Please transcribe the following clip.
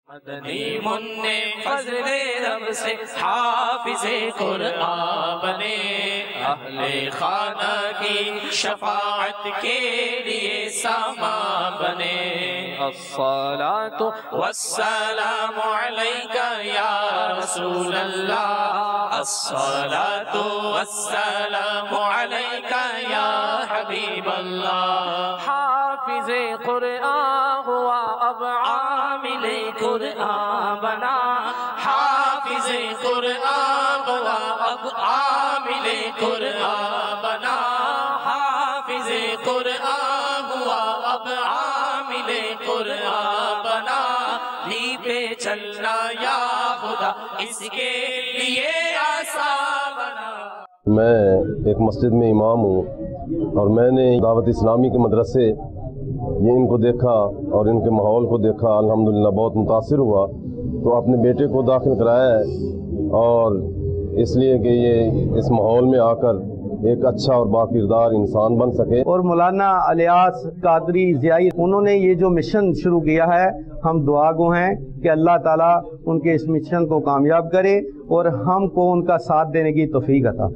مدنی منع فضل رب سے حافظ قرآن بنے، اہل خانہ کی شفاعت کے لیے سامان بنے۔ الصلاۃ والسلام علیک یا رسول اللہ، الصلاۃ والسلام علیک یا حبیب اللہ۔ حافظ قرآن ہوا اب عامل قرآن بنا، حافظ قرآن ہوا اب عامل قرآن بنا، حافظ قرآن ہوا اب عامل قرآن بنا۔ لی پہ چلنا یا خدا اس کے لیے آسان بنا۔ میں ایک مسجد میں امام ہوں اور میں نے دعوت اسلامی کے مدرسے یہ ان کو دیکھا اور ان کے ماحول کو دیکھا، الحمدللہ بہت متاثر ہوا، تو اپنے بیٹے کو داخل کرایا ہے، اور اس لیے کہ یہ اس ماحول میں آ کر ایک اچھا اور باکردار انسان بن سکے۔ اور مولانا الیاس قادری ضیائی انہوں نے یہ جو مشن شروع کیا ہے، ہم دعا گو ہیں کہ اللہ تعالیٰ ان کے اس مشن کو کامیاب کرے اور ہم کو ان کا ساتھ دینے کی توفیق عطا۔